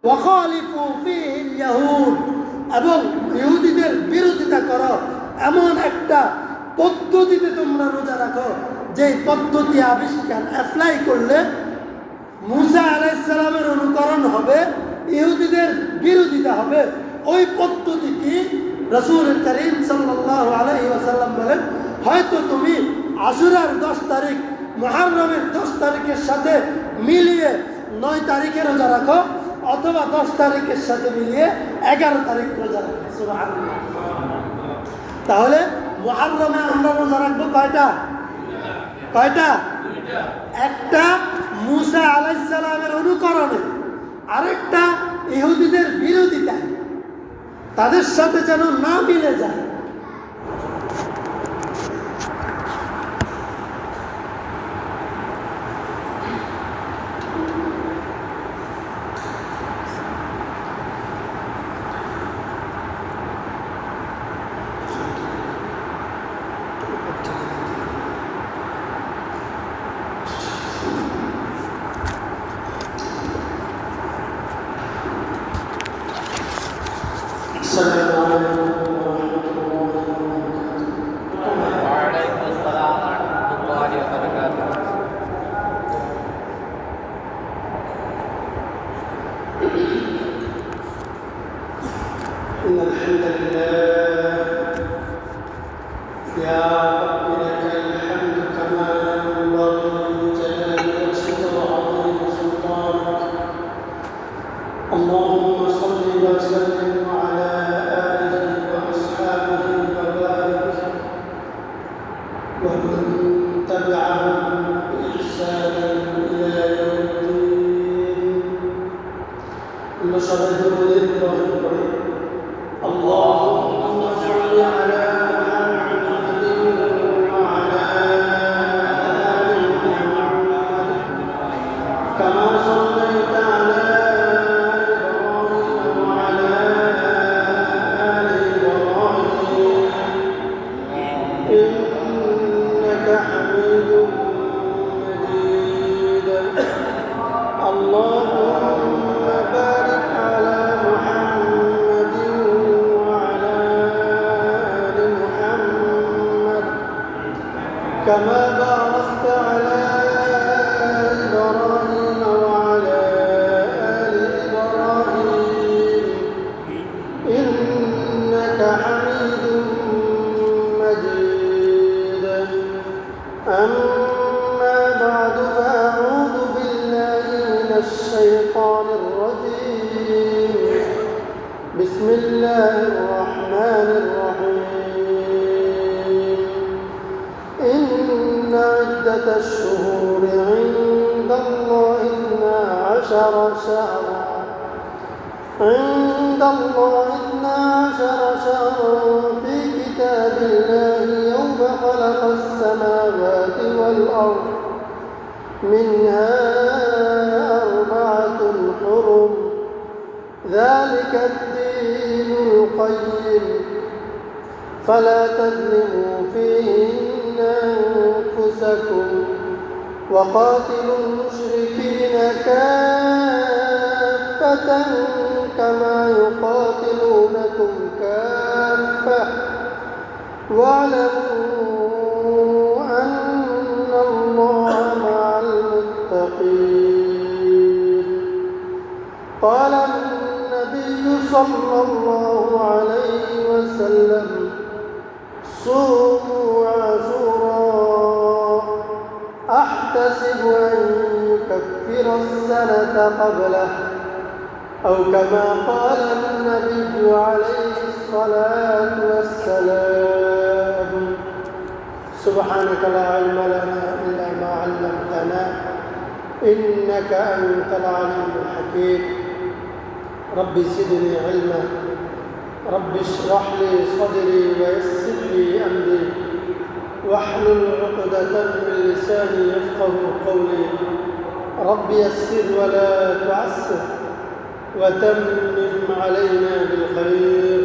ওয়াখালিফু ফীহিল ইয়াহুদ, এবং ইহুদিদের বিরোধিতা করো এমন একটা পদ্ধতিতে তোমরা রোজা রাখো যে পদ্ধতি আবিষ্কার অ্যাপ্লাই করলে মুসা আলাইহিস সালামের অনুকরণ হবে, ইহুদিদের বিরোধিতা হবে। ওই পদ্ধতিটি রাসূল করিম সাল্লাল্লাহু আলাইহি ওয়াসাল্লাম বলেন, হয়তো তুমি আশুরার 10 তারিখ, মুহররমের 10 তারিখের সাথে মিলিয়ে 9 তারিখে রোজা রাখো, অথবা 10 তারিখের সাথে মিলিয়ে 11 তারিখ রোজা রাখো। সুবহানাল্লাহ। তাহলে মুহররমে আমরা রোজা রাখবো কয়টা? একটা মুসা আলাইহিস সালামের অনুকরণে, আরেকটা ইহুদিদের বিরোধিতায়, তাদের সাথে যেন না মিলে যায়। وعليكم السلام ورحمة الله وبركاته. إن الحمد لله يا رب لك الحمد كما ينبغي لجلال وجهك وعظيم سلطانك. اللهم صل وسلم على آله وأصحابه وبارك ومن تبعهم بإحسان إلى يوم الدين. نشهد لله اللهم صل على محمد وعلى آل محمد كما صليت على إبراهيم وعلى آل إبراهيم إنك حميد مجيد. اللهم بارك على محمد وعلى آل محمد كما باركت على إبراهيم وعلى آل إبراهيم إنك حميد مجيد. أما بعد فأعوذ بالله من الشيطان الرجيم. بسم الله الرحمن الرحيم. إن عدة الشهور عند الله 12 شهرا في كتاب الله يوم خلق السماوات والأرض منها 4 حرم ذلك الدين القيم فلا تظلموا فيهن أنفسكم وقاتلوا المشركين كافة كما يقاتلونكم كافة واعلموا أن الله مع المتقين. قال النبي صلى الله عليه وسلم صوموا عاشوراء أحتسب أن يكفر السنة قبله أو كما قال النبي عليه الصلاة والسلام. سبحانك لا علم لنا إلا ما علمتنا إنك أنت العليم الحكيم. رب زدني علما رب اشرح لي صدري ويسر لي أمري واحلل عقدة من لساني يفقه قولي. رب يسر ولا تعسر وتمم علينا بالخير.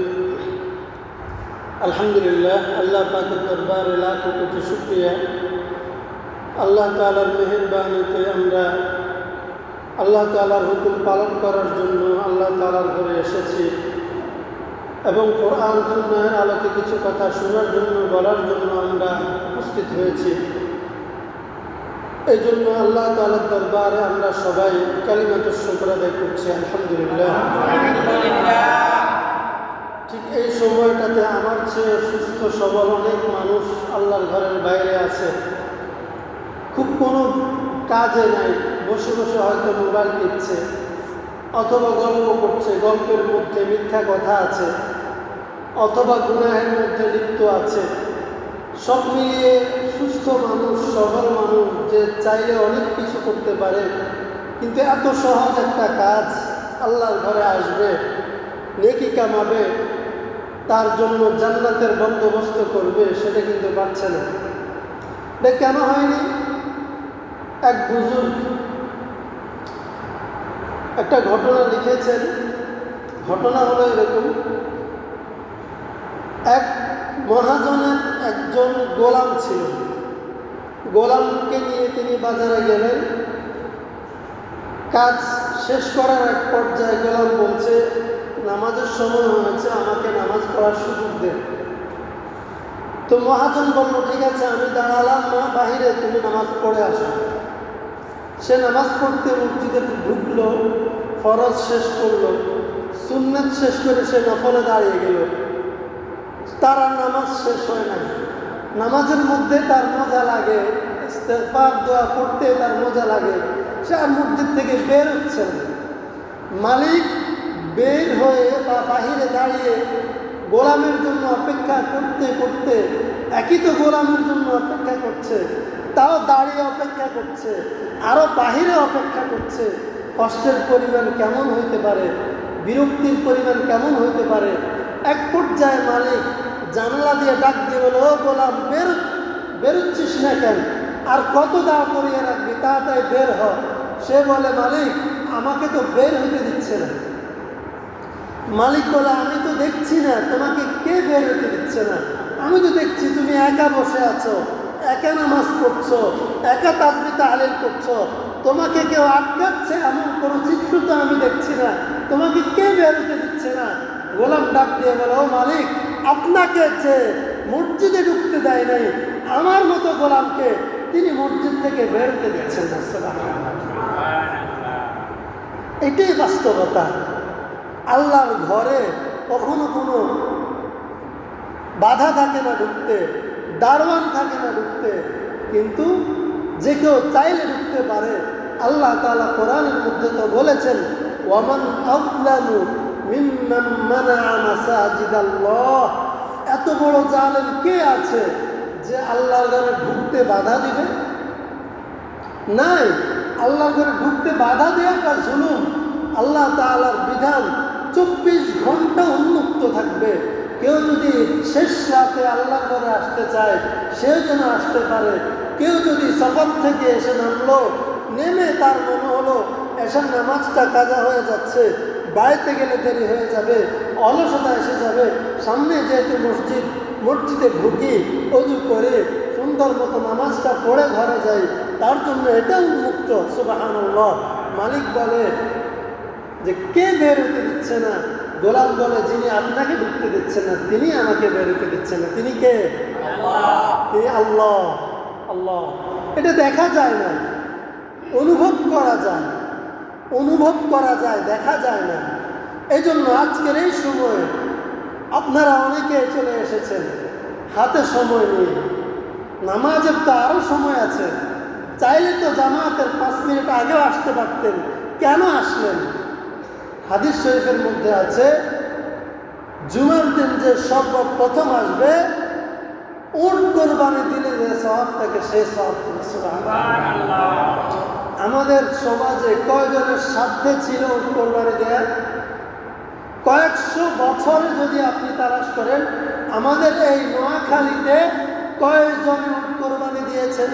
আলহামদুলিল্লাহ, আল্লাহ পাকের দরবারে লাখো কোটি শুকরিয়া। আল্লাহ তাআলার মেহেরবানিতে আমরা আল্লাহ তাআলার হুকুম পালন করার জন্য তাআলার ঘরে এসেছি এবং কোরআন সুন্নাহের আলোকে কিছু কথা শোনার জন্য বলার জন্য আমরা উপস্থিত হয়েছি। এই জন্য আল্লাহ তাআলার দরবারে আমরা সবাই কালিমাতুশ শুকর আদায় করছি, আলহামদুলিল্লাহ। ঠিক এই সময়টাতে আমার চেয়ে সুস্থ সবল অনেক মানুষ আল্লাহর ঘরের বাইরে আছে, খুব কোনো কাজে নাই, বসে বসে হয়তো মোবাইল টিপছে অথবা গল্প করছে, গল্পের মধ্যে মিথ্যা কথা আছে অথবা গুনাহের মধ্যে লিপ্ত আছে। সব মিলিয়ে সুস্থ মানুষ, সবল মানুষ যে চাইলে অনেক কিছু করতে পারে, কিন্তু এত সহজ একটা কাজ আল্লাহর ঘরে আসবে, নেকি কামাবে, তার জন্য জান্নাতের বন্দোবস্ত করবে, সেটা কিন্তু পারছে না। এটা কেন হয়নি? এক বুজুর্গ একটা ঘটনা লিখেছেন। ঘটনা হলো এরকম, এক মহাজনের একজন গোলাম ছিল। গোলামকে নিয়ে তিনি বাজারে গেলেন। কাজ শেষ করার এক পর্যায়ে গোলাম বলছে, নামাজের সময় হয়েছে, আমাকে নামাজ পড়ার সুযোগ দেন। তো মহাজন বলল, ঠিক আছে, আমি দাঁড়ালাম না বাহিরে, তুমি নামাজ পড়ে আসো। সে নামাজ পড়তে মসজিদে ঢুকলো, ফরজ শেষ করলো, সুন্নাত শেষ করে সে নফলে দাঁড়িয়ে গেল। তার আর নামাজ শেষ হয় না। নামাজের মধ্যে তার মজা লাগে, ইস্তেগফার দোয়া করতে তার মজা লাগে, সে আর মসজিদ থেকে বের হচ্ছে না। মালিক বের হয়ে বা বাহিরে দাঁড়িয়ে গোলামের জন্য অপেক্ষা করতে করতে, একই তো গোলামের জন্য অপেক্ষা করছে, তাও দাঁড়িয়ে অপেক্ষা করছে, আরও বাহিরে অপেক্ষা করছে। কষ্টের পরিমাণ কেমন হইতে পারে, বিরক্তির পরিমাণ কেমন হইতে পারে। এক পর্যায়ে মালিক জানালা দিয়ে ডাক দিয়ে বলো, ও গোলাম, বেরোচ্ছিস না কেন? আর কত দাঁড় করিয়ে রাখবি, তাড়াতাড়ি বের হ। সে বলে, মালিক আমাকে তো বের হতে দিচ্ছে না। মালিক বলে, আমি তো দেখছি না তোমাকে কে বের হতে দিচ্ছে না, আমি তো দেখছি তুমি একা বসে আছো, একা নামাজ পড়ছো, একা তাসবিহ তাহলিল করছো, তোমাকে কেউ আটকাচ্ছে এমন কোনো চিত্র তো আমি দেখছি না, তোমাকে কে বের হতে দিচ্ছে না। গোলাম ডাক দিয়ে বলে, ও মালিক, আপনাকে যে মসজিদে ঢুকতে দেয় নাই, আমার মতো গোলামকে তিনি মসজিদ থেকে বের হতে দিচ্ছেন না। এটাই বাস্তবতা। আল্লাহর ঘরে কখনো কোনো বাধা থাকে না ঢুকতে, দারোয়ান থাকে না ঢুকতে, কিন্তু যে কেউ চাইলে ঢুকতে পারে। আল্লাহ তাআলা কোরআনের মধ্যে তো বলেছেন, ওয়ামান আযলামু মিম্মান মানাআ মাসাজিদাল্লাহ। এত বড় জালেম কে আছে যে আল্লাহর ঘরে ঢুকতে বাধা দিবে? নাই। আল্লাহর ঘরে ঢুকতে বাধা দেওয়াটা জুলুম। আল্লাহ তাআলার বিধান 24 ঘন্টা উন্মুক্ত থাকবে। কেউ যদি শেষ রাতে আল্লাহর ঘরে আসতে চায়, সেও যেন আসতে পারে। কেউ যদি সফর থেকে এসে নামলো, নেমে তার মনে হলো এসার নামাজটা কাজা হয়ে যাচ্ছে, বাড়িতে গেলে দেরি হয়ে যাবে, অলসতা এসে যাবে, সামনে যেহেতু মসজিদে ঢুকি, অজু করে সুন্দর মতো নামাজটা পড়ে ঘরে যাই, তার জন্য এটা উন্মুক্ত। সুবহানাল্লাহ। মালিক বলে যে কে বের হতে দিচ্ছে না? গোলাম বলে, যিনি আপনাকে ঢুকতে দিচ্ছেন না, তিনি আমাকে বের হতে দিচ্ছেন না। তিনি কে? তিনি আল্লাহ। আল্লাহ। এটা দেখা যায় না, অনুভব করা যায়, দেখা যায় না। এই জন্য আজকের এই সময়ে আপনারা অনেকে চলে এসেছেন হাতে সময় নিয়ে। নামাজের তো আরও সময় আছে, চাইলে তো জামাতের 5 মিনিট আগেও আসতে পারতেন, কেন আসলেন? হাদিস শরীফের মধ্যে আছে, জুমার দিন যে সর্বপ্রথম আসবে, উট কোরবানি দিলে যে সওয়াব থাকে সেই সওয়াব। আমাদের সমাজে কয়জনের সাধ্যে ছিল উট কোরবানি দেয়া? কয়েকশো বছরে যদি আপনি তালাশ করেন, আমাদের এই নোয়াখালীতে কয়েকজন উট কোরবানি দিয়েছেন?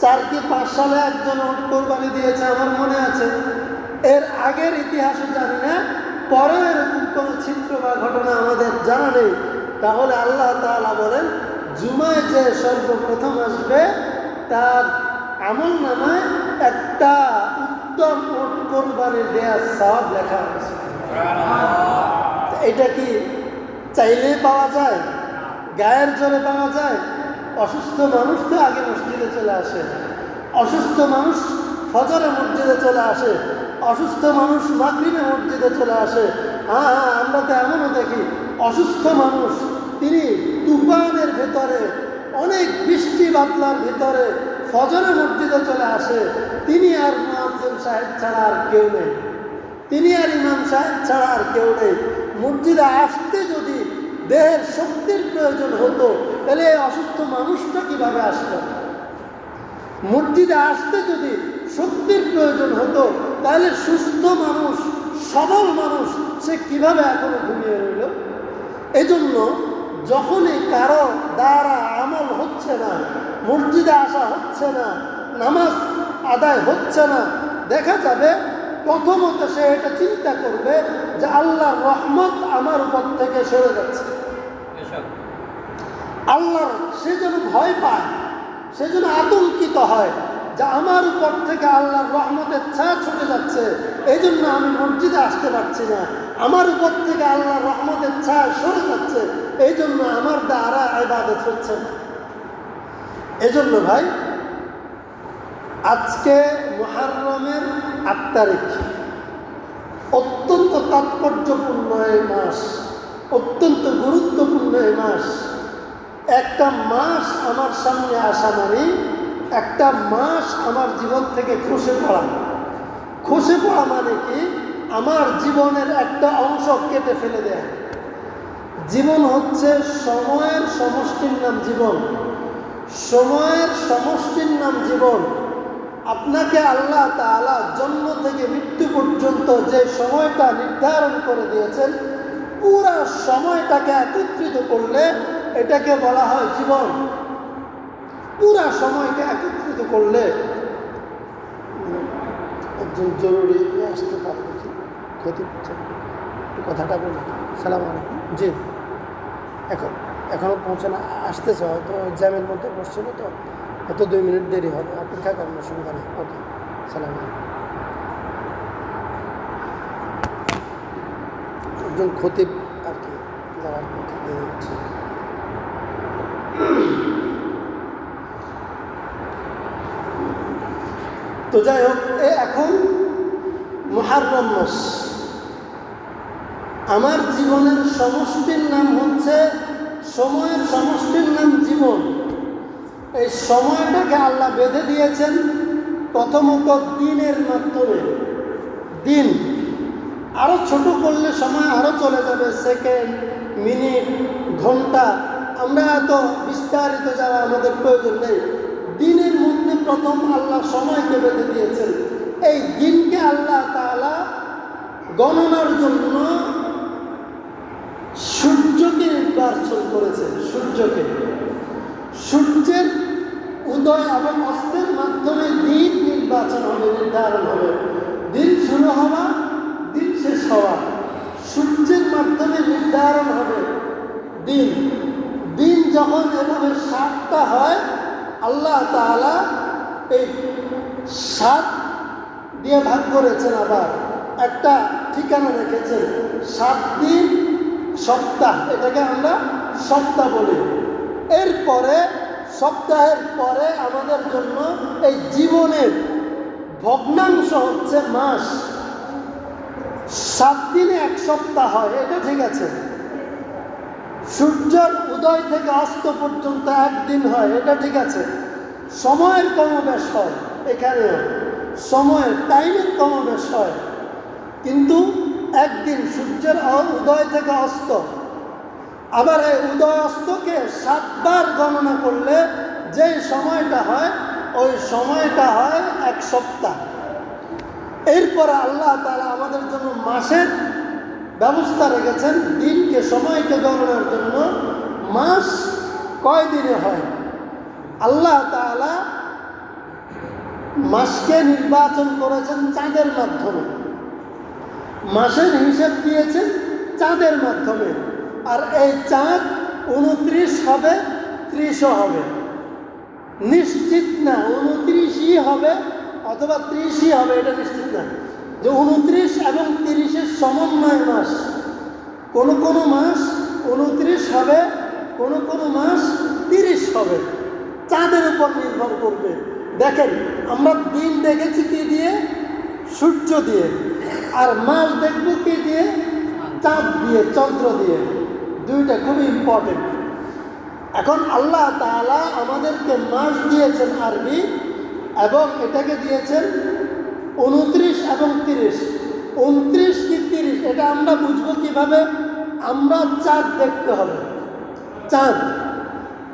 4 কি 5 সালে একজন উট কোরবানি দিয়েছে, আমার মনে আছে। এর আগের ইতিহাসও জানি না, পরেও এরকম কোনো চিত্র বা ঘটনা আমাদের জানা নেই। তাহলে আল্লাহ তাআলা বলেন, জুমায় যে সর্বপ্রথম আসবে তার আমল নামায় একটা উত্তম উট কোরবানি দেওয়ার সওয়াব লেখা আছে। এটা কি চাইলেই পাওয়া যায়? গায়ের জোরে পাওয়া যায়? অসুস্থ মানুষ তো আগে মসজিদে চলে আসে, অসুস্থ মানুষ ফজরে মসজিদে চলে আসে, অসুস্থ মানুষ মাগরিবে মসজিদে চলে আসে। হ্যাঁ হ্যাঁ, আমরা তো এমনও দেখি অসুস্থ মানুষ তিনি তুফানের ভেতরে, অনেক বৃষ্টি বাদলার ভিতরে ফজরে মসজিদে চলে আসে। তিনি আর মুয়াজ্জিন সাহেব ছাড়া আর কেউ নেই, তিনি আর ইমাম সাহেব ছাড়া আর কেউ নেই। মসজিদে আসতে যদি দেহের শক্তির প্রয়োজন হতো তাহলে এই অসুস্থ মানুষটা কিভাবে আসতো? মসজিদে আসতে যদি শক্তির প্রয়োজন হতো তাহলে সুস্থ মানুষ, সবল মানুষ সে কিভাবে এখনো ঘুমিয়ে রইল? এজন্য যখনই কারো দ্বারা আমল হচ্ছে না, মসজিদে আসা হচ্ছে না, নামাজ আদায় হচ্ছে না, দেখা যাবে প্রথমত সে এটা চিন্তা করবে যে আল্লাহর রহমত আমার উপর থেকে সরে যাচ্ছে। আল্লাহর সে যেন ভয় পায়, সে যেন আতঙ্কিত হয় যে আমার উপর থেকে আল্লাহর রহমতের ছায়া ছুটে যাচ্ছে, এই জন্য আমি মসজিদে আসতে পারছি না। আমার উপর থেকে আল্লাহর রহমতের ছায়া সরে যাচ্ছে, এই জন্য আমার দ্বারা ইবাদত হচ্ছে না। এজন্য ভাই, আজকে মুহররমের ৮ তারিখ, অত্যন্ত তাৎপর্যপূর্ণ এই মাস, অত্যন্ত গুরুত্বপূর্ণ এই মাস। একটা মাস আমার সামনে আসা মানে একটা মাস আমার জীবন থেকে খসে পড়া। খসে পড়া মানে কি? আমার জীবনের একটা অংশ কেটে ফেলে দেয়। জীবন হচ্ছে সময়ের সমষ্টির নাম জীবন, সময়ের সমষ্টির নাম জীবন। আপনাকে আল্লাহ তাআলা জন্ম থেকে মৃত্যু পর্যন্ত যে সময়টা নির্ধারণ করে দিয়েছেন, পুরা সময়টাকে একত্রিত করলে এটাকে বলা হয় জীবন। পুরা সময়কে একত্রিত করলে, একজন জরুরি আসতে পারে, দেখি ক্ষতি হচ্ছে, কথাটা বলি। সালাম আলাইকুম। জি, এখনও পৌঁছে না, আসতেছে, হয়তো জ্যামের মধ্যে বসছিল তো, হয়তো 2 মিনিট দেরি হবে, অপেক্ষা করেন, অসুবিধা নেই। ওকে, সালাম আলাইকুম। একজন খতিব আর কি যাওয়ার পথে দেরি হচ্ছে। তো যাই হোক, এখন মুহররম মাস, আমার জীবনের সমষ্টির নাম হচ্ছে, সময়ের সমষ্টির নাম জীবন। এই সময়টাকে আল্লাহ বেঁধে দিয়েছেন প্রথমত দিনের মাধ্যমে। দিন আরও ছোট করলে সময় আরও চলে যাবে, সেকেন্ড, মিনিট, ঘন্টা, আমরা এত বিস্তারিত যাওয়া আমাদের প্রয়োজন নেই। দিনের মধ্যে প্রথম আল্লাহ সময়কে বেঁধে দিয়েছেন। এই দিনকে আল্লাহ তাআলা গণনার জন্য সূর্যকে নির্বাচন করেছেন। সূর্যের উদয় এবং অস্তের মাধ্যমে দিন নির্বাচন হবে, নির্ধারণ হবে। দিন শুরু হওয়া, দিন শেষ হওয়া, সূর্যের মাধ্যমে নির্ধারণ হবে দিন। দিন যখন এভাবে 7টা হয়, আল্লাহ তাআলা এই 7 দিয়ে ভাগ করেছেন, আবার একটা ঠিকানা রেখেছেন, 7 দিন সপ্তাহ, এটাকে আমরা সপ্তাহ বলি। এরপরে সপ্তাহের পরে আমাদের জন্য এই জীবনের ভগ্নাংশ হচ্ছে মাস। 7 দিনে 1 সপ্তাহ হয়, এটা ঠিক আছে। সূর্যের উদয় থেকে অস্ত পর্যন্ত 1 দিন হয়, এটা ঠিক আছে। সময়ের কমবেশ হয়, এখানেও সময়ের টাইমের কমবেশ হয়, কিন্তু একদিন সূর্যের উদয় থেকে অস্ত। আবার এই উদয় অস্তকে 7 বার গণনা করলে যেই সময়টা হয়, ওই সময়টা হয় 1 সপ্তাহ। এরপরে আল্লাহ তাআলা আমাদের জন্য মাসের ব্যবস্থা রেখেছেন, দিনকে, সময়কে গণনার জন্য। মাস কয় দিনে হয়? আল্লাহ তাআলা মাসকে নির্বাচন করেছেন চাঁদের মাধ্যমে, মাসের হিসেব দিয়েছেন চাঁদের মাধ্যমে। আর এই চাঁদ 29 হবে, 30ও হবে, নিশ্চিত না 29ই হবে অথবা 30ই হবে, এটা নিশ্চিত না, যে 29 এবং 30-এর সমন্বয় মাস। কোনো কোনো মাস 29 হবে, কোনো কোনো মাস 30 হবে, চাঁদের উপর নির্ভর করবে। দেখেন, আমরা দিন দেখেছি কি দিয়ে? সূর্য দিয়ে। আর মাস দেখব কি দিয়ে? চাঁদ দিয়ে, চন্দ্র দিয়ে। দুইটা খুবই ইম্পর্টেন্ট। এখন আল্লাহ তাআলা আমাদেরকে মাস দিয়েছেন আরবি, এবং এটাকে দিয়েছেন 29 এবং 30। 29 কি 30 এটা আমরা বুঝবো কিভাবে? আমরা চাঁদ দেখতে হবে।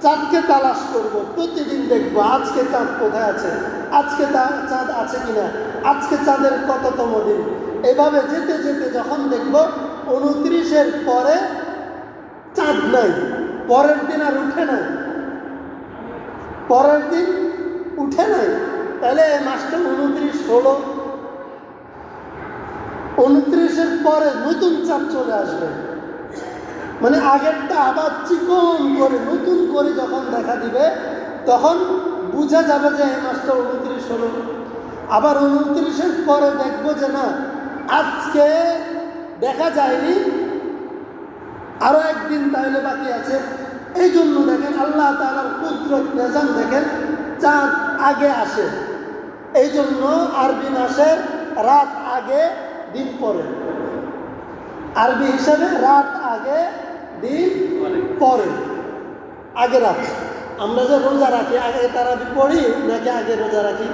চাঁদকে তালাশ করব, প্রতিদিন দেখব আজকে চাঁদ কোথায় আছে, আজকে চাঁদ আছে কিনা, আজকে চাঁদের কততম দিন। এভাবে যেতে যেতে যখন দেখব 29-এর পরে চাঁদ নাই, পরের দিন আর উঠে নাই, পরের দিন উঠে নাই, তাহলে এই মাসটা 29 হলো। 29-এর পরে নতুন চাঁদ চলে আসবে, মানে আগেরটা আবার চিকন করে নতুন করে যখন দেখা দিবে, তখন বোঝা যাবে যে এই মাসটা 29 হলো। আবার 29-এর পরে দেখবো যে না, আজকে দেখা যায়নি, আরো একদিন তাহলে বাকি আছে। এই জন্য দেখেন আল্লাহ তাআলার কুদরত নিজাম, দেখেন চাঁদ আগে আসে। এই জন্য আরবি মাসের রাত আগে দিন পরে, আরবি হিসাবে রাত আগে দিন পরে, আগে রাত। আমরা যে রোজা রাখি, আগে তারাবি পড়ি নাকি আগে রোজা রাখি?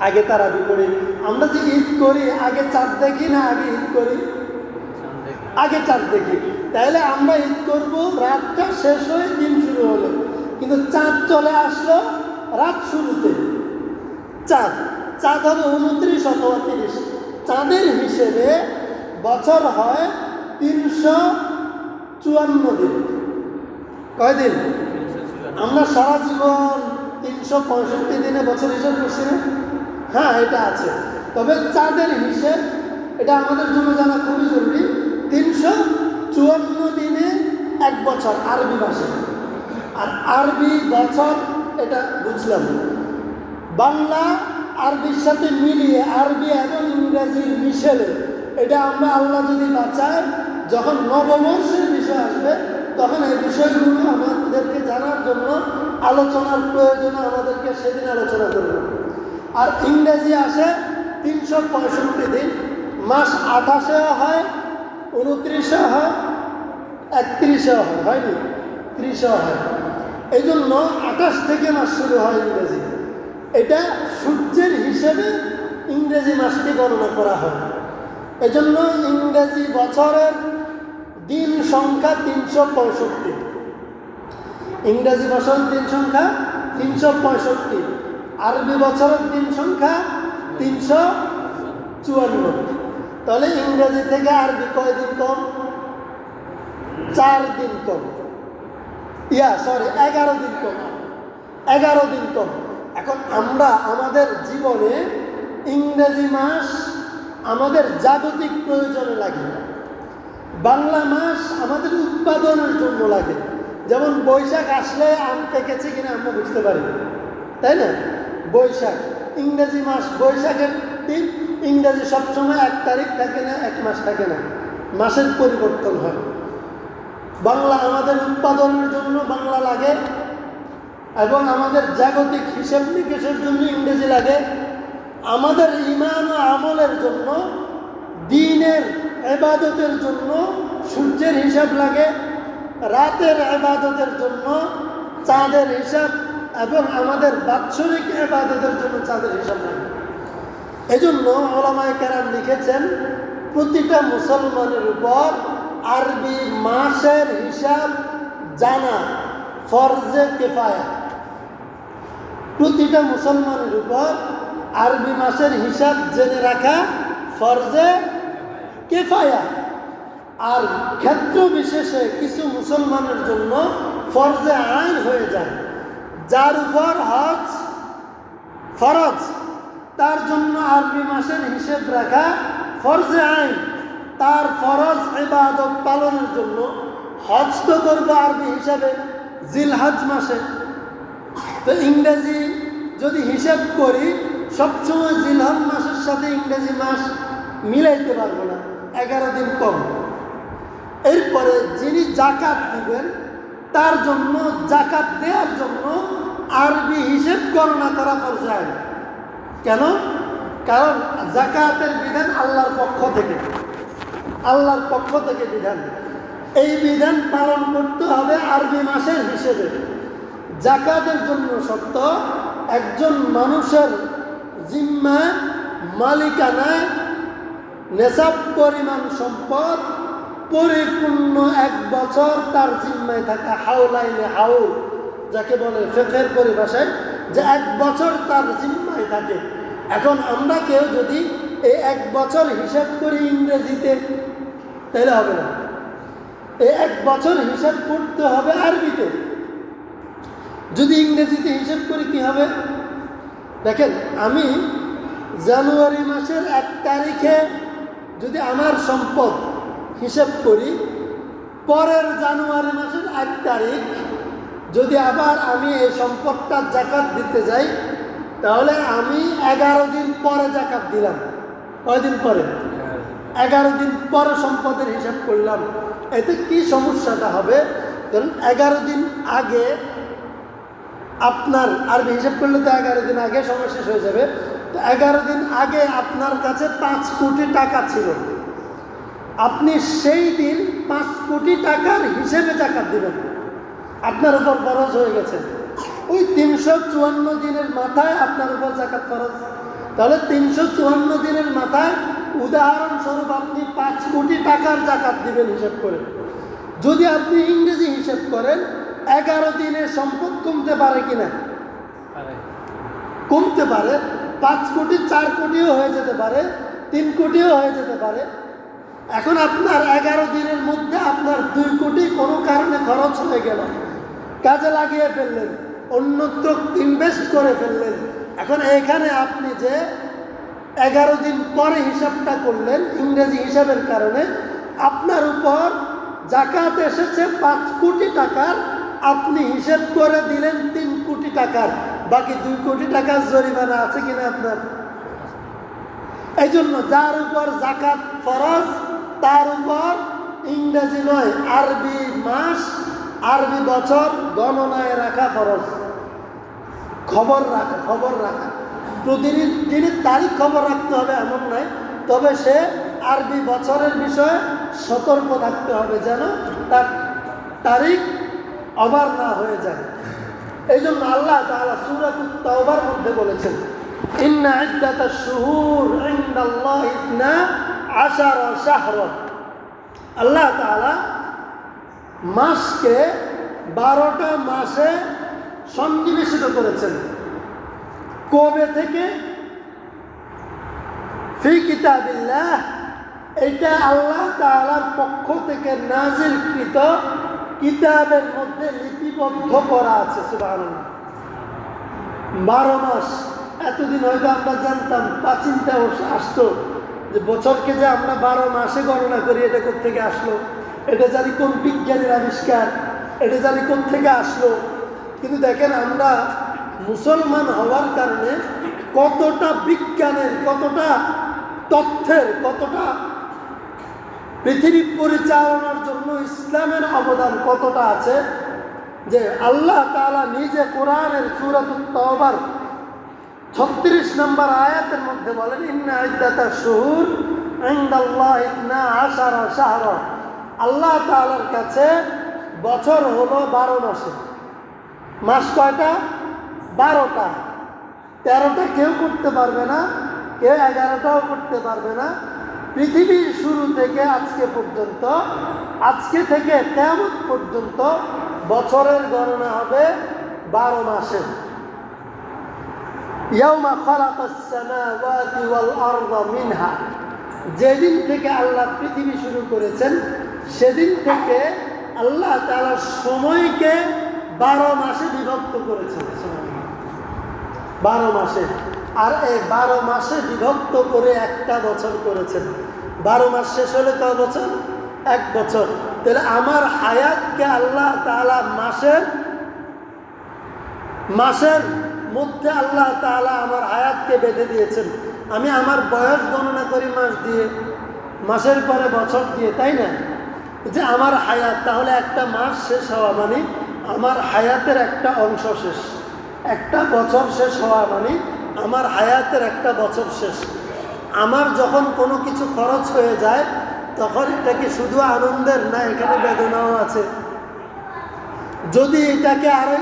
আগে তারাবি পড়ি। আমরা যে ঈদ করি, আগে চাঁদ দেখি না আগে ঈদ করি? আগে চাঁদ দেখি। তাহলে আমরা ঈদ করব রাতটা শেষ হয়ে দিন শুরু হলো, কিন্তু চাঁদ চলে আসলো রাত শুরুতে। চাঁদ হবে 29 অথবা 30। চাঁদের হিসেবে বছর হয় 354 দিন। কয় দিন? আমরা সারা জীবন 365 দিনে বছর হিসাব করছি না? হ্যাঁ, এটা আছে। তবে চাঁদের হিসেব, এটা আমাদের জন্য জানা খুবই জরুরি। 354 দিনে এক বছর আরবি ভাষা। আর আরবি বছর এটা বুঝলাম। বাংলা আরবির সাথে মিলিয়ে, আরবি এবং ইংরেজির মিশেলে, এটা আমরা আল্লাহ যদি বাঁচায়, যখন নববর্ষের বিষয় আসবে তখন এই বিষয়গুলো আমাদেরকে জানার জন্য আলোচনার প্রয়োজনে আমাদেরকে সেদিন আলোচনা করব। আর ইংরেজি আসে 365 দিন, মাস 28-এও হয়, 29-এও হয়, 31-এও হয়, হয়নি? 30-এও হয়। এই জন্য 28 থেকে মাস শুরু হয় ইংরেজি। এটা সূর্যের হিসেবে ইংরেজি মাসটি গণনা করা হয়। এজন্য ইংরেজি বছরের দিন সংখ্যা 365। ইংরেজি বছরের দিন সংখ্যা 365, আরবি বছরের দিন সংখ্যা 354। তাহলে ইংরেজি থেকে আরবি কয় দিন কম? 4 দিন কম। 11 দিন কম। 11 দিন কম। এখন আমরা আমাদের জীবনে ইংরেজি মাস আমাদের জাগতিক প্রয়োজনে লাগে, বাংলা মাস আমাদের উৎপাদনের জন্য লাগে। যেমন বৈশাখ আসলে আম পেকেছে কিনা আমরা বুঝতে পারি, তাই না? বৈশাখ, ইংরেজি মাস, বৈশাখের দিন ইংরেজি সবসময় 1 তারিখ থাকে না, 1 মাস থাকে না, মাসের পরিবর্তন হয়। বাংলা আমাদের উৎপাদনের জন্য বাংলা লাগে, এবং আমাদের জাগতিক হিসাব নিকেশের জন্য ইংরেজি লাগে। আমাদের ঈমান ও আমলের জন্য, দিনের ইবাদতের জন্য সূর্যের হিসাব লাগে, রাতের ইবাদতের জন্য চাঁদের হিসাব, এবং আমাদের বাৎসরিক ইবাদতের জন্য চাঁদের হিসাব লাগে। এজন্য উলামায়ে কেরাম লিখেছেন, প্রতিটা মুসলমানের উপর আরবি মাসের হিসাব জানা ফরজে কিফায়া। প্রতিটা মুসলমানের উপর আরবি মাসের হিসাব জেনে রাখা ফরজে কিফায়া। আর ক্ষেত্র বিশেষে কিছু মুসলমানের জন্য ফরজে আইন হয়ে যায়। যার উপর হজ ফরজ, তার জন্য আরবি মাসের হিসেব রাখা ফরজে আইন। তার ফরজ ইবাদত পালনের জন্য হজ তো করবো আরবি হিসাবে জিলহজ মাসে। তো ইংরেজি যদি হিসাব করি সবসময় জিলহজ মাসের সাথে ইংরেজি মাস মিলাইতে পারবো না, 11 দিন কম। এরপরে যিনি জাকাত দিবেন তার জন্য জাকাত দেওয়ার জন্য আরবি হিসেব গণনা করা যায়। কেন? কারণ জাকাতের বিধান আল্লাহর পক্ষ থেকে, আল্লাহর পক্ষ থেকে বিধান। এই বিধান পালন করতে হবে আরবি মাসের হিসেবে। জাকাতের জন্য সত্য একজন মানুষের জিম্মায় মালিকানায় নেশাব পরিমাণ সম্পদ পরিপূর্ণ 1 বছর তার জিম্মায় থাকা, হাউলাইনে হাউল যাকে বলে ফিকহের পরিভাষায়, যে 1 বছর তার জিম্মায় থাকে। এখন আমরা কেউ যদি এই 1 বছর হিসাব করি ইংরেজিতে, তাহলে হবে না। এই 1 বছর হিসাব করতে হবে আরবিতে। যদি ইংরেজিতে হিসাব করি কি হবে? দেখেন, আমি জানুয়ারি মাসের 1 তারিখে যদি আমার সম্পদ হিসাব করি, পরের জানুয়ারি মাসের 1 তারিখ যদি আবার আমি এই সম্পদটার জাকাত দিতে যাই, তাহলে আমি 11 দিন পরে জাকাত দিলাম। কয়দিন পরে? 11 দিন পরে সম্পদের হিসাব করলাম। এতে কি সমস্যাটা হবে? কারণ 11 দিন আগে আপনার আরবি হিসাব করলে তো 11 দিন আগে সময় শেষ হয়ে যাবে। তো 11 দিন আগে আপনার কাছে 5 কোটি টাকা ছিল, আপনি সেই দিন 5 কোটি টাকার হিসেবে জাকাত দিবেন, আপনার উপর ফরজ হয়ে গেছে। ওই 354 দিনের মাথায় আপনার উপর জাকাত ফরজ। তাহলে 354 দিনের মাথায় উদাহরণস্বরূপ আপনি 5 কোটি টাকার জাকাত দিবেন হিসাব করে। যদি আপনি ইংরেজি হিসাব করেন, 11 দিনের সম্পদ কমতে পারে কিনা? কমতে পারে। 5 কোটি 4 কোটিও হয়ে যেতে পারে, 3 কোটিও হয়ে যেতে পারে। এখন আপনার 11 দিনের মধ্যে আপনার 2 কোটি কোনো কারণে খরচ হয়ে গেল, কাজে লাগিয়ে ফেললেন, অন্যত্র ইনভেস্ট করে ফেললেন। এখন এখানে আপনি যে 11 দিন পরে হিসাবটা করলেন ইংরেজি হিসাবের কারণে, আপনার উপর জাকাত এসেছে 5 কোটি টাকার, আপনি হিসাব করে দিলেন 3 কোটি টাকার, বাকি 2 কোটি টাকার জরিমানা আছে কিনা আপনার? এই জন্য যার উপর জাকাত ফরজ তার উপর ইংরেজি নয়, আরবি মাস, আরবি বছর গণনায় রাখা ফরজ। খবর রাখা প্রতিদিনের তারিখ খবর রাখতে হবে এমন নয়, তবে সে আরবি বছরের বিষয়ে সতর্ক থাকতে হবে যেন তার তারিখ ওভার না হয়ে যায়। এই জন্য আল্লাহ তাআলা সূরাতুত তাওবার মধ্যে বলেছেন, ইন্না ইদ্দাতাশ শুহুর ইনদাল্লাহি 12 শাহরান। আল্লাহ তাআলা মাসকে 12টা মাসে সন্নিবেশিত করেছেন। কবে থেকে? ফি কিতাবিল্লাহ, এটা আল্লাহ তাআলার পক্ষ থেকে নাজিলকৃত কিতাবের মধ্যে লিপিবদ্ধ করা আছে। সুবহানাল্লাহ। 12 মাস। এতদিন হয়তো আমরা জানতাম, প্রাচীনটা আসতো যে বছরকে যে আমরা 12 মাসে গণনা করি, এটা কোত্থেকে আসলো, এটা জানি কোন বিজ্ঞানীর আবিষ্কার, এটা জানি কোত্থেকে আসলো। কিন্তু দেখেন, আমরা মুসলমান হওয়ার কারণে কতটা বিজ্ঞানের, কতটা তথ্যের, কতটা পৃথিবী পরিচালনার জন্য ইসলামের অবদান কতটা আছে, যে আল্লাহ তাআলা নিজে কোরআনের সূরাতুত তাওবার 36 নম্বর আয়াতের মধ্যে বলেন, ইন্না ইদ্দাতাশ শুহুর ইনদাল্লাহি 12 শাহরা। আল্লাহ তাআলার কাছে বছর হলো 12 মাসে। মাস কয়টা? 12টা। 13টা কেউ করতে পারবে না, কেউ 11টাও করতে পারবে না। পৃথিবীর শুরু থেকে আজকে পর্যন্ত, আজকে থেকে কিয়ামত পর্যন্ত বছরের গণনা হবে 12 মাসে। ইয়াউমা খালাকাস সামাওয়াতি ওয়াল আরদা মিনহা, যেদিন থেকে আল্লাহ পৃথিবী শুরু করেছেন সেদিন থেকে আল্লাহ তাআলা সময়কে 12 মাসে বিভক্ত করেছেন। 12 মাসে। আর এই 12 মাসে বিভক্ত করে একটা বছর করেছেন। 12 মাস শেষ হলে কয় বছর? 1 বছর। তাহলে আমার হায়াতকে আল্লাহ তাআলা মাসের মধ্যে আল্লাহ তাআলা আমার হায়াতকে বেঁধে দিয়েছেন। আমি আমার বয়স গণনা করি মাস দিয়ে, মাসের পরে বছর দিয়ে, তাই না? যে আমার হায়াত, তাহলে একটা মাস শেষ হওয়া মানে আমার হায়াতের একটা অংশ শেষ, একটা বছর শেষ হওয়া মানে আমার হায়াতের একটা বছর শেষ। আমার যখন কোনো কিছু খরচ হয়ে যায় তখন এটা কি শুধু আনন্দের, না এখানে বেদনাও আছে? যদি এটাকে আরো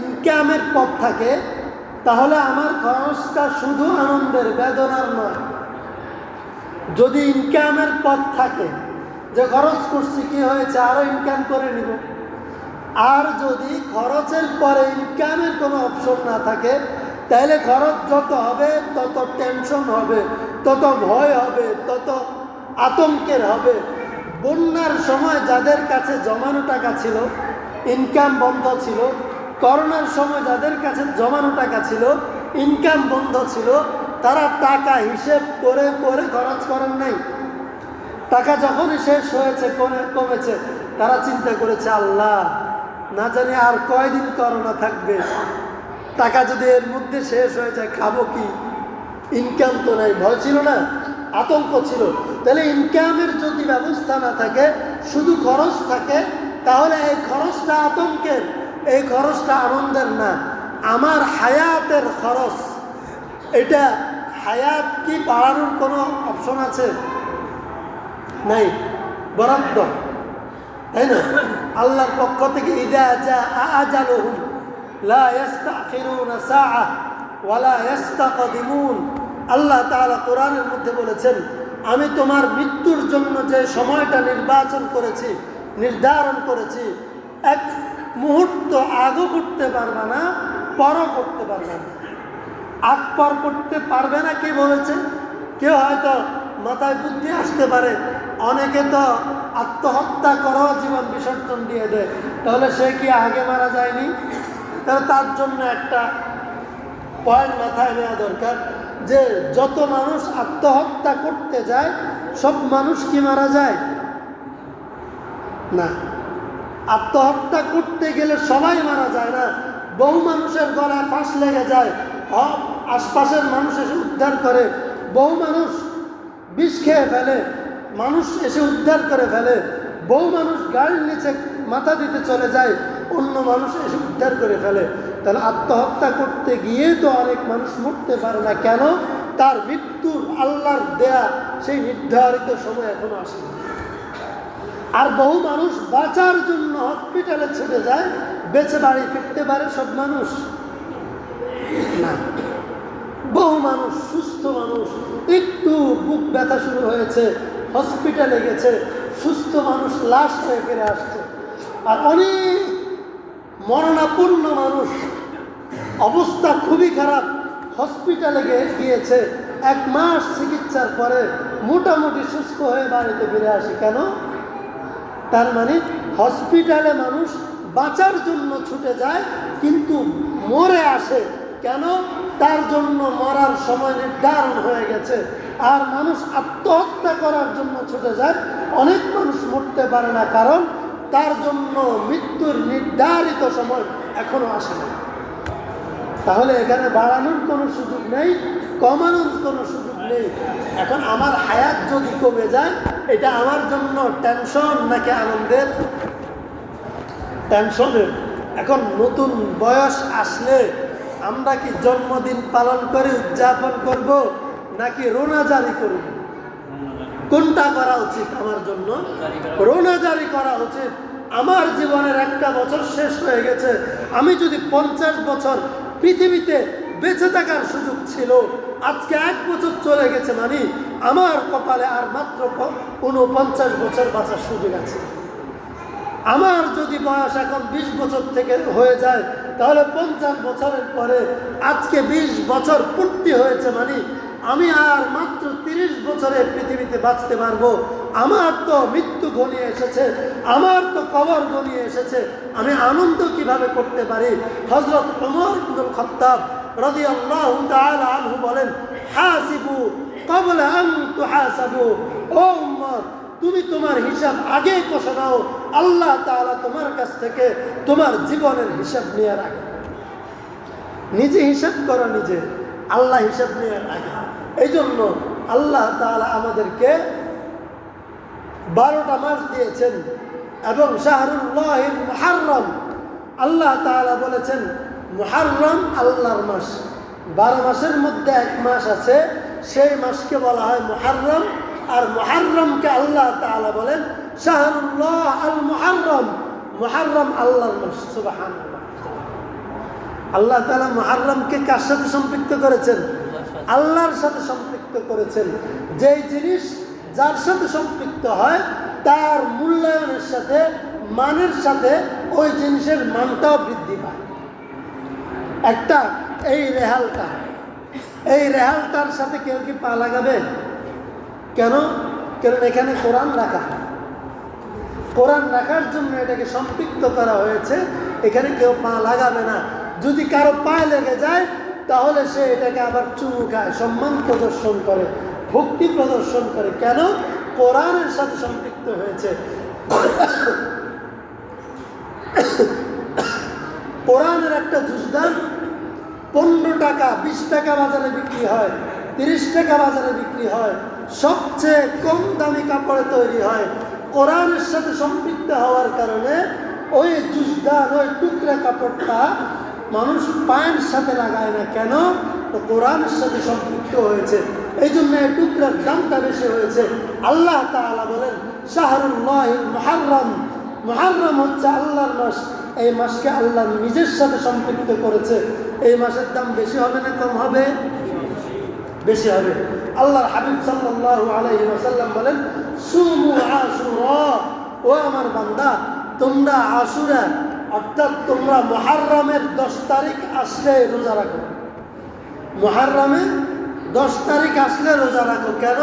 ইনকামের পথ থাকে তাহলে আমার খরচটা শুধু আনন্দের, বেদনার নয়। যদি ইনকামের পথ থাকে যে খরচ করছি, কি হয়েছে, আরো ইনকাম করে নিব। আর যদি খরচের পরে ইনকামের কোনো অপশন না থাকে তাহলে খরচ যত হবে তত টেনশন হবে, তত ভয় হবে, তত আতঙ্কের হবে। বন্যার সময় যাদের কাছে জমানো টাকা ছিল, ইনকাম বন্ধ ছিল, করোনার সময় যাদের কাছে জমানো টাকা ছিল, ইনকাম বন্ধ ছিল, তারা টাকা হিসেব করে করে খরচ করেন নাই। টাকা যখনই শেষ হয়েছে, কমেছে, তারা চিন্তা করেছে আল্লাহ না জানি আর কয়দিন করোনা থাকবে, টাকা যদি এর মধ্যে শেষ হয়ে যায় খাবো কি? ইনকাম তো নাই, ভয় ছিল না, আতঙ্ক ছিল। তাহলে ইনকামের যদি ব্যবস্থা না থাকে, শুধু খরচ থাকে, তাহলে এই খরচটা আতঙ্কের, এই খরচটা আনন্দের না। আমার হায়াতের খরচ, এটা হায়াত কি বাড়ানোর কোনো অপশন আছে? নাই, বরাদ্দ, তাই না? আল্লাহর পক্ষ থেকে ইদা জা আজালুহুম লা ইস্তাখিরুনা সাআহ ওয়া লা ইস্তাকদিমুন। আল্লাহ তাআলা কোরআনের মধ্যে বলেছেন, আমি তোমার মৃত্যুর জন্য যে সময়টা নির্ধারণ করেছি, এক মুহূর্ত আগও করতে পারবে না, পরও করতে পারবে না। আগ পর করতে পারবে না কে বলেছে? কেউ হয়তো মাথায় বুদ্ধি আসতে পারে, অনেকে তো আত্মহত্যা করাও জীবন বিসর্জন দিয়ে দেয়, তাহলে সে কি আগে মারা যায়নি? তাহলে তার জন্য একটা পয়েন্ট মাথায় নেওয়া দরকার যে যত মানুষ আত্মহত্যা করতে যায় সব মানুষ কি মারা যায় না। আত্মহত্যা করতে গেলে সবাই মারা যায় না, বহু মানুষের গলায় ফাঁস লেগে যায়, আশপাশের মানুষ এসে উদ্ধার করে, বহু মানুষ বিষ খেয়ে ফেলে, মানুষ এসে উদ্ধার করে ফেলে, বহু মানুষ গাড়ির নিচে মাথা দিতে চলে যায়, অন্য মানুষ এসে উদ্ধার করে ফেলে। তাহলে আত্মহত্যা করতে গিয়ে তো অনেক মানুষ মরতে পারে না, কেন? তার মৃত্যুর আল্লাহর দেয়া সেই নির্ধারিত সময় এখনো আসেনি। আর বহু মানুষ বাঁচার জন্য হসপিটালে ছুটে যায়, বেঁচে বাড়ি ফিরতে পারে সব মানুষ না। বহু মানুষ, সুস্থ মানুষ, একটু বুক ব্যথা শুরু হয়েছে, হসপিটালে গেছে, সুস্থ মানুষ লাশ হয়ে ফিরে আসছে। আর অনেক মরণাপন্ন মানুষ, অবস্থা খুবই খারাপ, হসপিটালে গিয়েছে, 1 মাস চিকিৎসার পরে মোটামুটি সুস্থ হয়ে বাড়িতে ফিরে আসে। কেন? তার মানে হসপিটালে মানুষ বাঁচার জন্য ছুটে যায় কিন্তু মরে আসে। কেন? তার জন্য মরার সময় নির্ধারণ হয়ে গেছে। আর মানুষ আত্মহত্যা করার জন্য ছুটে যায়, অনেক মানুষ মরতে পারে না, কারণ তার জন্য মৃত্যুর নির্ধারিত সময় এখনো আসে না। তাহলে এখানে বাড়ানোর কোনো সুযোগ নেই, কমানোর কোনো সুযোগ নেই। এখন আমার হায়াত যদি কমে যায়, এটা আমার জন্য টেনশন নাকি আনন্দের? টেনশনের। এখন নতুন বয়স আসলে আমরা কি জন্মদিন পালন করে উদযাপন করব নাকি রোনাজারি করব? কোনটা করা উচিত আমার জন্য? রোনাজারি করা উচিত। আমার জীবনের একটা বছর শেষ হয়ে গেছে, আমি যদি 50 বছর পৃথিবীতে বেঁচে থাকার সুযোগ ছিল, আজকে 1 বছর চলে গেছে, মানে আমার কপালে আর মাত্র 49 বছর বাঁচার সুযোগ আছে। আমার যদি বয়স এখন 20 বছর থেকে হয়ে যায়, তাহলে 50 বছরের পরে আজকে 20 বছর পূর্তি হয়েছে, মানে আমি আর মাত্র 30 বছরে পৃথিবীতে বাঁচতে পারবো। আমার তো মৃত্যু ঘনিয়ে এসেছে, আমার তো কবর ঘনিয়ে এসেছে, আমি আনন্দ কিভাবে করতে পারি? হযরত ওমর ইবনুল খাত্তাব রাদিয়াল্লাহু তাআলা আনহু বলেন, হাসিবু ক্বাবলা আন তুহাসাবু। ও উম্মত, তুমি তোমার হিসাব আগে কষে নাও, আল্লাহ তাআলা তোমার কাছ থেকে তোমার জীবনের হিসাব নিয়ে রাখে। নিজে হিসাব করো, নিজে আল্লাহ হিসাব নেওয়ার আগে। এই জন্য আল্লাহ তাআলা আমাদেরকে 12টা মাস দিয়েছেন এবং শাহরুল্লাহিল মুহাররম, আল্লাহ তাআলা বলেছেন মুহাররম আল্লাহর মাস। 12 মাসের মধ্যে এক মাস আছে, সেই মাসকে বলা হয় মুহাররম। আর মুহাররমকে আল্লাহ তাআলা বলেন শাহরুল্লাহ আল মুহাররম, মুহাররম আল্লাহর মাস। সুবহানাল্লাহ। আল্লাহ তাআলা মুহাররমকে কার সাথে সম্পৃক্ত করেছেন? আল্লাহর সাথে সম্পৃক্ত করেছেন। যেই জিনিস যার সাথে সম্পৃক্ত হয় তার মূল্যায়নের সাথে, মানের সাথে ওই জিনিসের মানটাও বৃদ্ধি পায়। একটা এই রেহালটার সাথে কেউ কি পা লাগাবে? কেন? কারণ এখানে কোরআন রাখা, কোরআন রাখার জন্য এটাকে সম্পৃক্ত করা হয়েছে। এখানে কেউ পা লাগাবে না। যদি কারো পায়ে লেগে যায় তাহলে সে এটাকে আবার চুমু খায়, সম্মান প্রদর্শন করে, ভক্তি প্রদর্শন করে। কেন? কোরআনের সাথে সম্পৃক্ত হয়েছে। কোরআনের একটা জুজদান 15 টাকা, 20 টাকা বাজারে বিক্রি হয়, 30 টাকা বাজারে বিক্রি হয়। সবচেয়ে কম দামি কাপড়ে তৈরি হয়। কোরআনের সাথে সম্পৃক্ত হওয়ার কারণে ওই জুজদান, ওই টুকরা কাপড়টা মানুষ পায়ের সাথে লাগায় না। কেন? তো কোরআনের সাথে সম্পৃক্ত হয়েছে। এই জন্য এই টুকরার দামটা বেশি হয়েছে। আল্লাহ তাআলা বলেন শাহরুল্লাহিল মুহাররম, মুহাররম হচ্ছে আল্লাহর মাস। এই মাসকে আল্লাহ নিজের সাথে সম্পৃক্ত করেছে। এই মাসের দাম বেশি হবে না কম হবে? বেশি হবে। আল্লাহর হাবিব সাল্লাল্লাহু আলাইহি ওয়াসাল্লাম বলেন সুমু আশুরা, ও আমার বান্দা তোমরা আশুরা অর্থাৎ তোমরা মুহাররমের 10 তারিখ আসলে রোজা রাখো। মুহাররমের 10 তারিখ আসলে রোজা রাখো। কেন?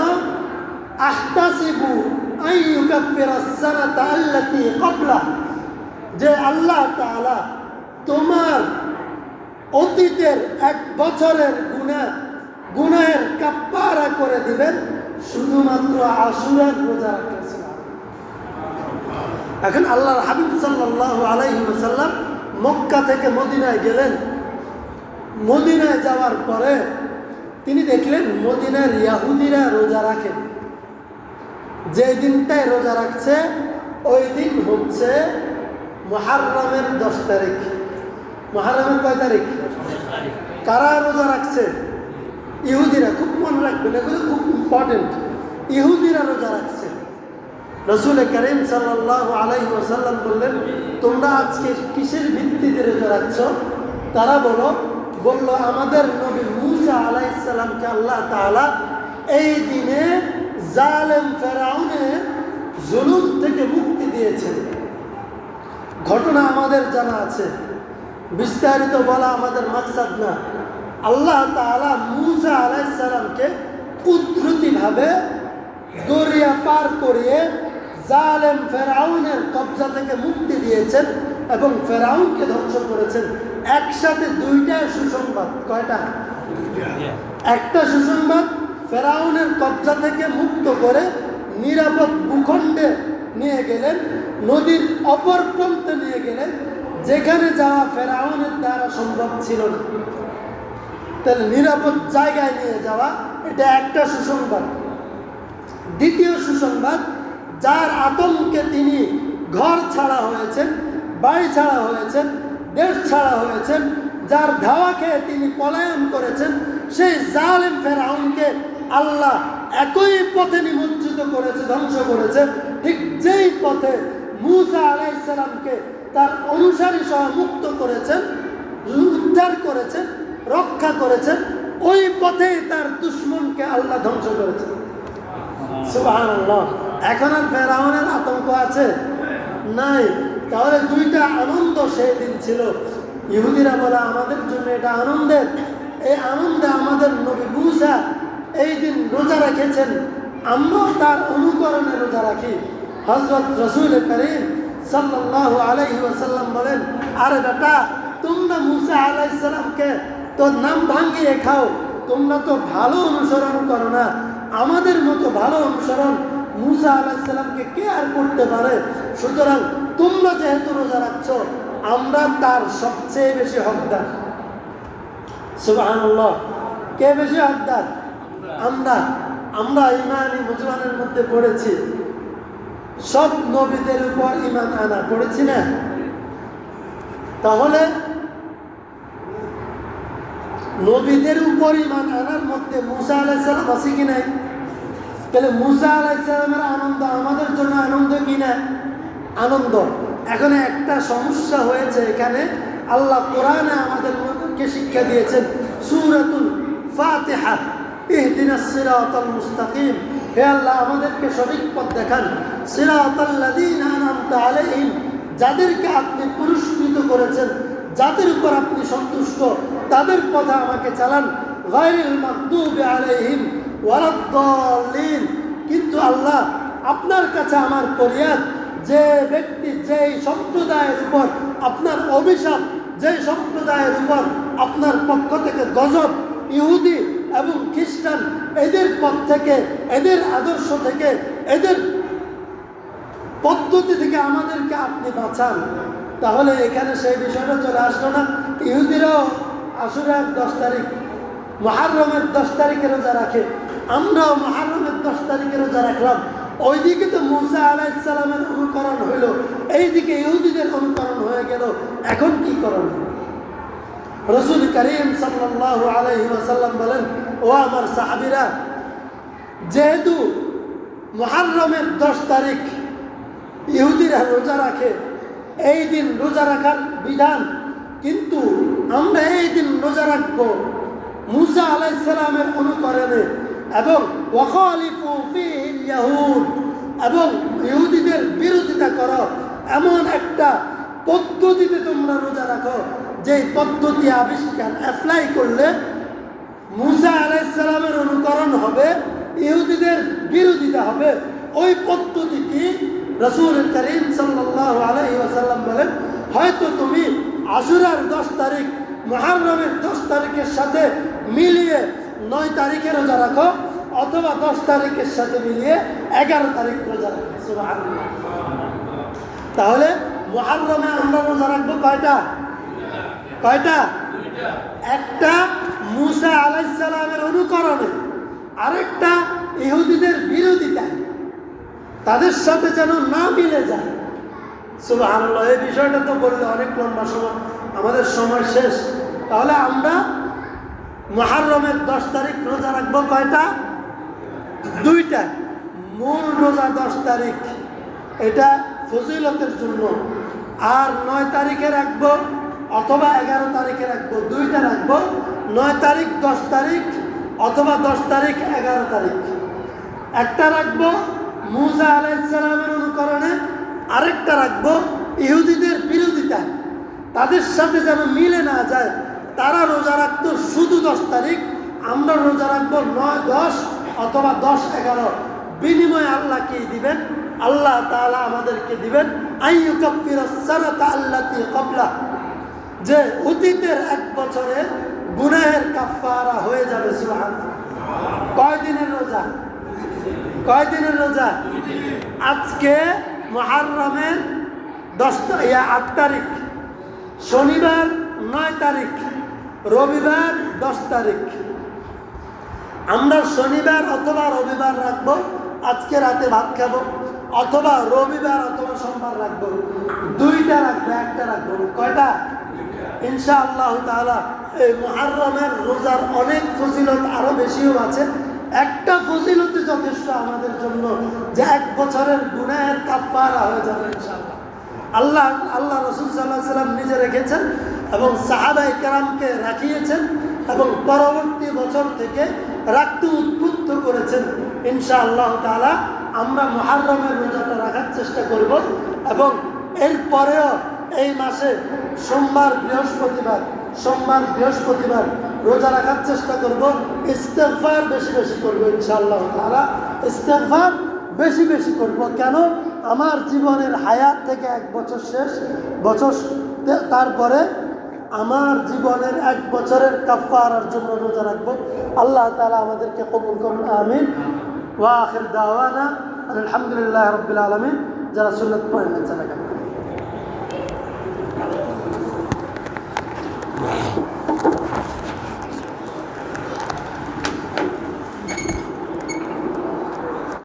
আহতাসিবু আন ইউকাফিরাস সানাতা আল্লাতী ক্বাবলা, যে আল্লাহ তাআলা তোমার অতীতের 1 বছরের গুনাহের কাফারা করে দিবেন শুধুমাত্র আশুরার রোজা রাখলে। এখন আল্লাহর হাবিব সাল্লাল্লাহু আলাইহি ওয়াসাল্লাম মক্কা থেকে মদিনায় গেলেন। মদিনায় যাওয়ার পরে তিনি দেখলেন মদিনার ইহুদিরা রোজা রাখে। যে দিনটায় রোজা রাখছে ওই দিন হচ্ছে মুহাররমের 10 তারিখ। মুহাররমের কয় তারিখ? কারা রোজা রাখছে? ইহুদিরা। খুব মনে রাখবেন, এগুলো খুব ইম্পর্টেন্ট। ইহুদিরা রোজা রাখছে। রাসূল কারীম সাল্লাল্লাহু আলাইহি ওয়াসাল্লাম বললেন তোমরা আজকে কিসের ভিত্তিতে রোজা রাখছো? তারা বলল আমাদের নবী মূসা আলাইহিস সালামকে আল্লাহ তাআলা এই দিনে জালেম ফেরাউনের জুলুম থেকে মুক্তি দিয়েছেন। ঘটনা আমাদের জানা আছে, বিস্তারিত বলা আমাদের মাকসাদ না। আল্লাহ তাআলা মূসা আলাইহিস সালামকে কুদরতিভাবে দরিয়া পার করিয়ে জালেম ফেরাউনের কবজা থেকে মুক্তি দিয়েছেন এবং ফেরাউনকে ধ্বংস করেছেন। একসাথে 2টা সুসংবাদ। কয়টা? একটা সুসংবাদ ফেরাউনের কবজা থেকে মুক্ত করে নিরাপদ ভূখণ্ডে নিয়ে গেলেন, নদীর অপর প্রান্তে নিয়ে গেলেন, যেখানে যাওয়া ফেরাউনের দ্বারা সম্ভব ছিল না। তাহলে নিরাপদ জায়গায় নিয়ে যাওয়া, এটা একটা সুসংবাদ। দ্বিতীয় সুসংবাদ, যার আতঙ্কে তিনি ঘর ছাড়া হয়েছেন, বাড়ি ছাড়া হয়েছেন, দেশ ছাড়া হয়েছেন, যার ধাওয়া খেয়ে তিনি পলায়ন করেছেন, সেই জালেম ফেরাউনকে আল্লাহ একই পথে নিমজ্জিত করেছে, ধ্বংস করেছে। ঠিক যেই পথে মূসা আলাইহিস সালামকে তার অনুসারী সহ মুক্ত করেছেন, উদ্ধার করেছেন, রক্ষা করেছেন, ওই পথেই তার দুশমনকে আল্লাহ ধ্বংস করেছেন। সুবহানাল্লাহ। এখন আর ফেরাউনের আতঙ্ক আছে? নাই। তাহলে 2টা আনন্দ সেই দিন ছিল। ইহুদিরা বলে আমাদের জন্য এটা আনন্দের। এই আনন্দে আমাদের নবী মূসা এই দিন রোজা রেখেছেন, আমরাও তার অনুকরণে রোজা রাখি। হযরত রাসূল কারীম সাল্লাল্লাহু আলাইহি ওয়াসাল্লাম বলেন আরে বেটা তোমরা মূসা আলাইহিস সালামকে তো নাম ভাঙিয়ে খাও, তোমরা তো ভালো অনুসরণ করো না। আমাদের মতো ভালো অনুসরণ মূসা আলাইহিস সালামকে কে আর করতে পারে? সুতরাং তোমরা যেহেতু রোজা রাখছো, আমরা তার সবচেয়ে বেশি হকদার। সুবহানাল্লাহ। কে বেশি হকদার? আমরা। আমরা ইমানি মুসলমানের মধ্যে পড়েছি সব নবীদের উপর ঈমান আনা, পড়েছি না? তাহলে নবীদের উপর ঈমান আনার মধ্যে মুসা আলাইহিস সালাম আছে কি নাই? তাহলে মুসা আলাইহিস সালামের আনন্দ আমাদের জন্য আনন্দ কি না? আনন্দ। এখন একটা সমস্যা হয়েছে এখানে। আল্লাহ কোরআনে আমাদেরকে শিক্ষা দিয়েছেন, সূরাতুল ফাতিহা, ইহদিনাস সিরাতাল মুস্তাকিম। হে আল্লাহ, আমাদেরকে সঠিক পথ দেখান। সিরাতাল্লাযীনা আনআমতা আলাইহিম, যাদেরকে আপনি পুরস্কৃত করেছেন, যাদের উপর আপনি সন্তুষ্ট, তাদের পথে আমাকে চালান। গায়রিল মাগদুবি আলাইহিম ওয়ালাদ-দাল্লিন। কিন্তু আল্লাহ, আপনার কাছে আমার ফরিয়াদ, যে ব্যক্তি, যেই সম্প্রদায়ের উপর আপনার অভিশাপ, যেই সম্প্রদায়ের উপর আপনার পক্ষ থেকে গজব, ইহুদি এবং খ্রিস্টান, এদের পথ থেকে, এদের আদর্শ থেকে, এদের পদ্ধতি থেকে আমাদেরকে আপনি বাঁচান। তাহলে এখানে সেই বিষয়টা চলে আসলো না? ইহুদিরাও আশুরার 10 তারিখ, মুহররমের 10 তারিখে রোজা রাখে, আমরাও মুহররমের 10 তারিখে রোজা রাখলাম। ওইদিকে তো মুসা আলাইহিস সালামের অনুকরণ হইল, এইদিকে ইহুদিদের অনুকরণ হয়ে গেল। এখন কি করণীয়? রাসূল করিম সাল্লাল্লাহু আলাইহি ওয়াসাল্লাম বলেন, ও আমার সাহাবীরা, যেহেতু মুহররমের 10 তারিখ ইহুদিরা রোজা রাখে, এই দিন রোজা রাখার বিধান, কিন্তু আমরা এই দিন রোজা রাখবো মুসা আলাইহিস সালামের অনুকরণে, এবং ওয়াখালিফু ফীহিল ইয়াহুদ, এবং ইহুদিদের বিরোধিতা করো এমন একটা পদ্ধতিতে তোমরা রোজা রাখো, যে পদ্ধতি আবিষ্কার অ্যাপ্লাই করলে মুসা আলাইহিস সালামের অনুকরণ হবে, ইহুদিদের বিরোধিতা হবে। ওই পদ্ধতিটি রাসূল করিম সাল্লাল্লাহু আলাইহি ওয়াসাল্লাম বলেন, হয়তো তুমি আশুরার 10 তারিখ, মুহররমের 10 তারিখের সাথে মিলিয়ে 9 তারিখে রোজা রাখো, অথবা 10 তারিখের সাথে মিলিয়ে 11 তারিখ রোজা রাখো। সুবহানাল্লাহ। তাহলে মুহররমে আমরা রোজা রাখবো কয়টা? কয়টা? একটা মুসা আলাইহিস সালামের অনুকরণে, আরেকটা ইহুদিদের বিরোধিতা, তাদের সাথে যেন না মিলে যায়। সুবহানাল্লাহ। এই বিষয়টা তো বললে অনেক লম্বা সময়, আমাদের সময় শেষ। তাহলে আমরা মুহররমের 10 তারিখ রোজা রাখবো কয়টা? 2টা। মূল রোজা 10 তারিখ, এটা ফজিলতের জন্য। আর 9 তারিখে রাখবো অথবা 11 তারিখে রাখবো, 2টা রাখবো। 9 তারিখ 10 তারিখ, অথবা 10 তারিখ 11 তারিখ। একটা রাখবো মুসা আলাইহিস সালামের অনুকরণে, আরেকটা রাখবো ইহুদিদের বিরোধিতা, তাদের সাথে যেন মিলে না যায়। তারা রোজা রাখতো শুধু 10 তারিখ, আমরা রোজা রাখবো 9, 10 অথবা 10, 11। বিনিময়ে আল্লাহ কি দিবেন? আল্লাহ তাআলা আমাদেরকে দিবেন আইয়ুকাফিরাস সানাতা আল্লাতী ক্বাবলা, যে অতীতের 1 বছরের গুনাহের কাফারা হয়ে যাবে। সুবহানাল্লাহ। কয় দিনের রোজা? কয় দিনের রোজা? আজকে মুহররমের 8 তারিখ, শনিবার 9 তারিখ, রবিবার 10 তারিখ। আমরা শনিবার অথবা রবিবার রাখবো, আজকে রাতে ভাত খাবো, অথবা রবিবার অথবা সোমবার রাখবো। 2টা রাখবো, একটা রাখবো না। কয়টা? ইনশাআল্লাহ তাআলা এই মুহররমের রোজার অনেক ফজিলত আরো বেশিও আছে। একটা ফজিলতে যথেষ্ট আমাদের জন্য, যে 1 বছরের গুনাহের কাফারা হয়ে যাবে ইনশাআল্লাহ। আল্লাহ রাসূল সাল্লাল্লাহু আলাইহি ওয়াসাল্লাম নিজে রেখেছেন এবং সাহাবায়ে কেরামকে রাখিয়েছেন, এবং পরবর্তী বছর থেকে রাখতে উদ্বুদ্ধ করেছেন। ইনশাআল্লাহ তাআলা আমরা মুহররমের রোজাটা রাখার চেষ্টা করব, এবং এরপরেও এই মাসে সোমবার বৃহস্পতিবার রোজা রাখার চেষ্টা করব। ইস্তেগফার বেশি বেশি করবো ইনশাআল্লাহ তাআলা। ইস্তেগফার বেশি বেশি করব। কেন? আমার জীবনের হায়াত থেকে 1 বছর শেষ, তারপরে আমার জীবনের 1 বছরের কাফারার জন্য রোজা রাখবো। আল্লাহ তাআলা আমাদেরকে কবুল করুন, আমিন। ওয়া আখির দাওয়ানা আলহামদুলিল্লাহি রাব্বিল আলামিন। যারা সুন্নাত পড়েন না